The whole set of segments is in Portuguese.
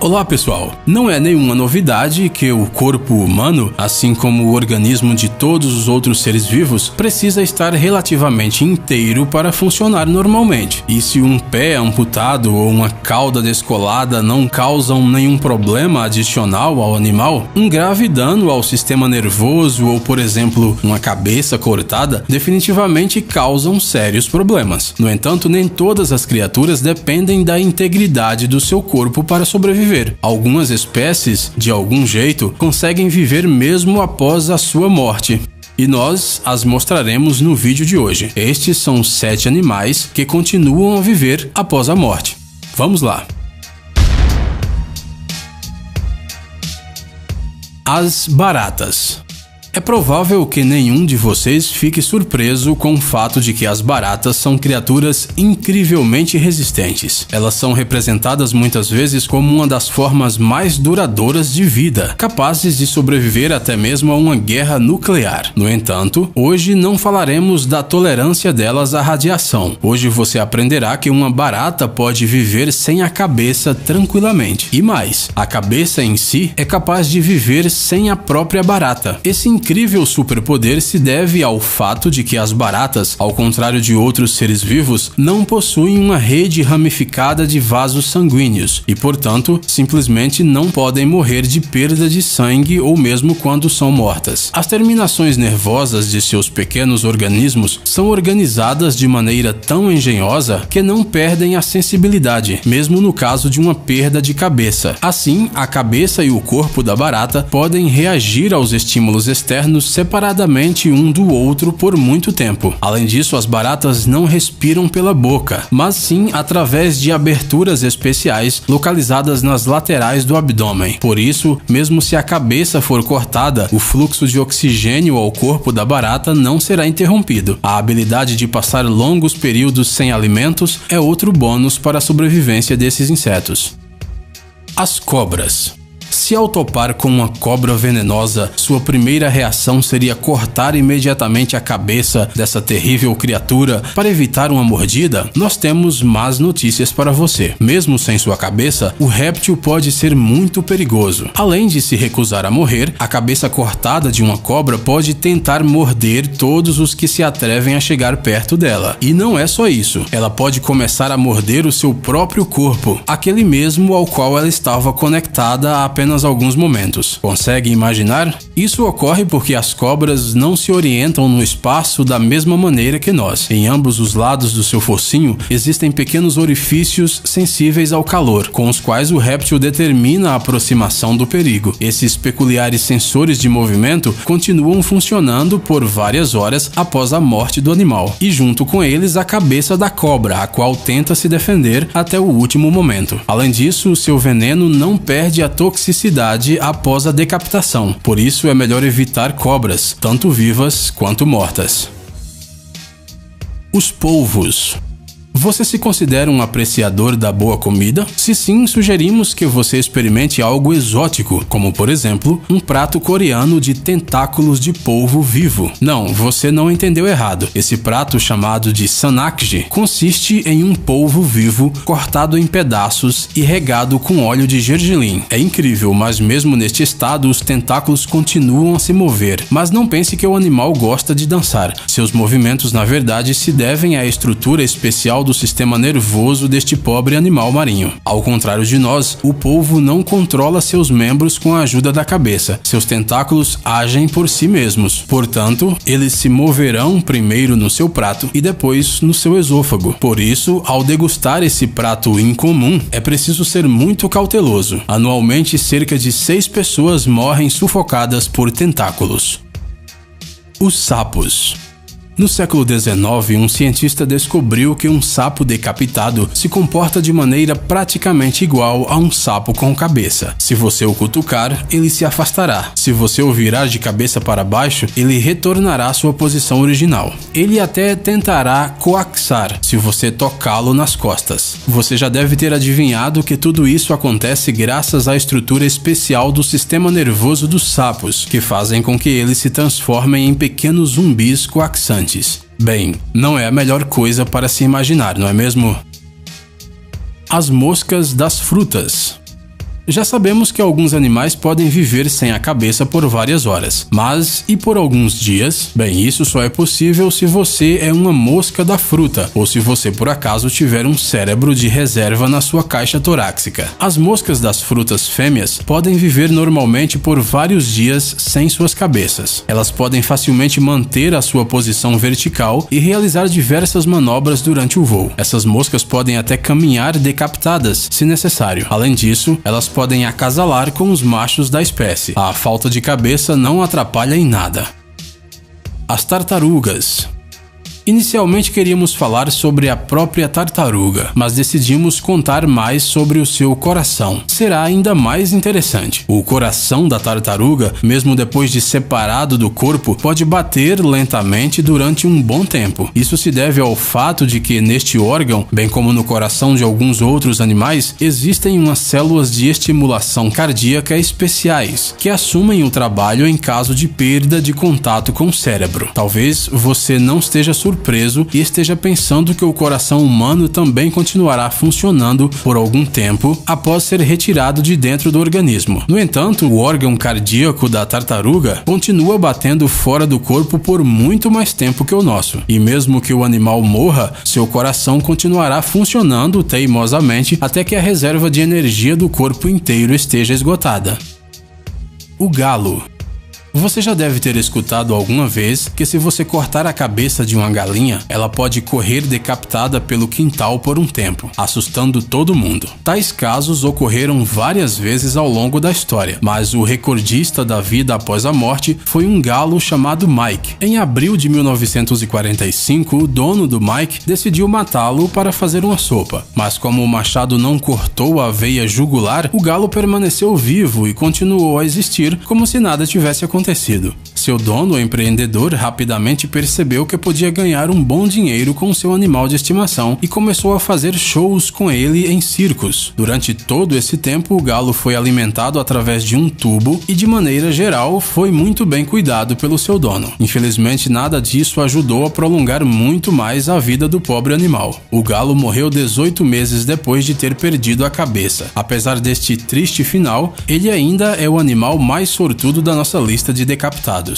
Olá pessoal, não é nenhuma novidade que o corpo humano, assim como o organismo de todos os outros seres vivos, precisa estar relativamente inteiro para funcionar normalmente. E se um pé amputado ou uma cauda descolada não causam nenhum problema adicional ao animal, um grave dano ao sistema nervoso ou, por exemplo, uma cabeça cortada, definitivamente causam sérios problemas. No entanto, nem todas as criaturas dependem da integridade do seu corpo para sobreviver. Algumas espécies, de algum jeito, conseguem viver mesmo após a sua morte. E nós as mostraremos no vídeo de hoje. Estes são 7 animais que continuam a viver após a morte. Vamos lá! As baratas. É provável que nenhum de vocês fique surpreso com o fato de que as baratas são criaturas incrivelmente resistentes. Elas são representadas muitas vezes como uma das formas mais duradouras de vida, capazes de sobreviver até mesmo a uma guerra nuclear. No entanto, hoje não falaremos da tolerância delas à radiação. Hoje você aprenderá que uma barata pode viver sem a cabeça tranquilamente. E mais, a cabeça em si é capaz de viver sem a própria barata. Esse incrível superpoder se deve ao fato de que as baratas, ao contrário de outros seres vivos, não possuem uma rede ramificada de vasos sanguíneos e, portanto, simplesmente não podem morrer de perda de sangue ou mesmo quando são mortas. As terminações nervosas de seus pequenos organismos são organizadas de maneira tão engenhosa que não perdem a sensibilidade, mesmo no caso de uma perda de cabeça. Assim, a cabeça e o corpo da barata podem reagir aos estímulos externos separadamente um do outro por muito tempo. Além disso, as baratas não respiram pela boca, mas sim através de aberturas especiais localizadas nas laterais do abdômen. Por isso, mesmo se a cabeça for cortada, o fluxo de oxigênio ao corpo da barata não será interrompido. A habilidade de passar longos períodos sem alimentos é outro bônus para a sobrevivência desses insetos. As cobras. Se ao topar com uma cobra venenosa, sua primeira reação seria cortar imediatamente a cabeça dessa terrível criatura para evitar uma mordida, nós temos más notícias para você. Mesmo sem sua cabeça, o réptil pode ser muito perigoso. Além de se recusar a morrer, a cabeça cortada de uma cobra pode tentar morder todos os que se atrevem a chegar perto dela. E não é só isso, ela pode começar a morder o seu próprio corpo, aquele mesmo ao qual ela estava conectada há apenas alguns momentos. Consegue imaginar? Isso ocorre porque as cobras não se orientam no espaço da mesma maneira que nós. Em ambos os lados do seu focinho existem pequenos orifícios sensíveis ao calor, com os quais o réptil determina a aproximação do perigo. Esses peculiares sensores de movimento continuam funcionando por várias horas após a morte do animal, e junto com eles a cabeça da cobra, a qual tenta se defender até o último momento. Além disso, seu veneno não perde a toxicidade após a decapitação, por isso é melhor evitar cobras, tanto vivas quanto mortas. Os polvos. Você se considera um apreciador da boa comida? Se sim, sugerimos que você experimente algo exótico, como por exemplo, um prato coreano de tentáculos de polvo vivo. Não, você não entendeu errado. Esse prato, chamado de sanakji, consiste em um polvo vivo cortado em pedaços e regado com óleo de gergelim. É incrível, mas mesmo neste estado, os tentáculos continuam a se mover. Mas não pense que o animal gosta de dançar. Seus movimentos, na verdade, se devem à estrutura especial do sistema nervoso deste pobre animal marinho. Ao contrário de nós, o polvo não controla seus membros com a ajuda da cabeça. Seus tentáculos agem por si mesmos. Portanto, eles se moverão primeiro no seu prato e depois no seu esôfago. Por isso, ao degustar esse prato incomum, é preciso ser muito cauteloso. Anualmente, cerca de 6 pessoas morrem sufocadas por tentáculos. Os sapos. No século XIX, um cientista descobriu que um sapo decapitado se comporta de maneira praticamente igual a um sapo com cabeça. Se você o cutucar, ele se afastará. Se você o virar de cabeça para baixo, ele retornará à sua posição original. Ele até tentará coaxar se você tocá-lo nas costas. Você já deve ter adivinhado que tudo isso acontece graças à estrutura especial do sistema nervoso dos sapos, que fazem com que eles se transformem em pequenos zumbis coaxantes. Bem, não é a melhor coisa para se imaginar, não é mesmo? As moscas das frutas. Já sabemos que alguns animais podem viver sem a cabeça por várias horas, mas e por alguns dias? Bem, isso só é possível se você é uma mosca da fruta ou se você por acaso tiver um cérebro de reserva na sua caixa torácica. As moscas das frutas fêmeas podem viver normalmente por vários dias sem suas cabeças. Elas podem facilmente manter a sua posição vertical e realizar diversas manobras durante o voo. Essas moscas podem até caminhar decapitadas, se necessário. Além disso, elas podem acasalar com os machos da espécie. A falta de cabeça não atrapalha em nada. As tartarugas. Inicialmente queríamos falar sobre a própria tartaruga, mas decidimos contar mais sobre o seu coração. Será ainda mais interessante. O coração da tartaruga, mesmo depois de separado do corpo, pode bater lentamente durante um bom tempo. Isso se deve ao fato de que neste órgão, bem como no coração de alguns outros animais, existem umas células de estimulação cardíaca especiais, que assumem o trabalho em caso de perda de contato com o cérebro. Talvez você não esteja surpreso e esteja pensando que o coração humano também continuará funcionando por algum tempo após ser retirado de dentro do organismo. No entanto, o órgão cardíaco da tartaruga continua batendo fora do corpo por muito mais tempo que o nosso. E mesmo que o animal morra, seu coração continuará funcionando teimosamente até que a reserva de energia do corpo inteiro esteja esgotada. O galo. Você já deve ter escutado alguma vez que se você cortar a cabeça de uma galinha, ela pode correr decapitada pelo quintal por um tempo, assustando todo mundo. Tais casos ocorreram várias vezes ao longo da história, mas o recordista da vida após a morte foi um galo chamado Mike. Em abril de 1945, o dono do Mike decidiu matá-lo para fazer uma sopa, mas como o machado não cortou a veia jugular, o galo permaneceu vivo e continuou a existir como se nada tivesse acontecido. Seu dono, o empreendedor, rapidamente percebeu que podia ganhar um bom dinheiro com seu animal de estimação e começou a fazer shows com ele em circos. Durante todo esse tempo, o galo foi alimentado através de um tubo e, de maneira geral, foi muito bem cuidado pelo seu dono. Infelizmente, nada disso ajudou a prolongar muito mais a vida do pobre animal. O galo morreu 18 meses depois de ter perdido a cabeça. Apesar deste triste final, ele ainda é o animal mais sortudo da nossa lista de decapitados.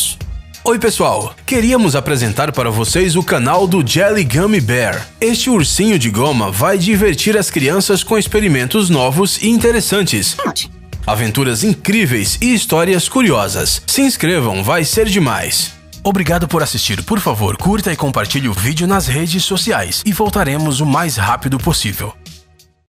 Oi pessoal, queríamos apresentar para vocês o canal do Jelly Gummy Bear. Este ursinho de goma vai divertir as crianças com experimentos novos e interessantes, aventuras incríveis e histórias curiosas. Se inscrevam, vai ser demais! Obrigado por assistir, por favor curta e compartilhe o vídeo nas redes sociais e voltaremos o mais rápido possível.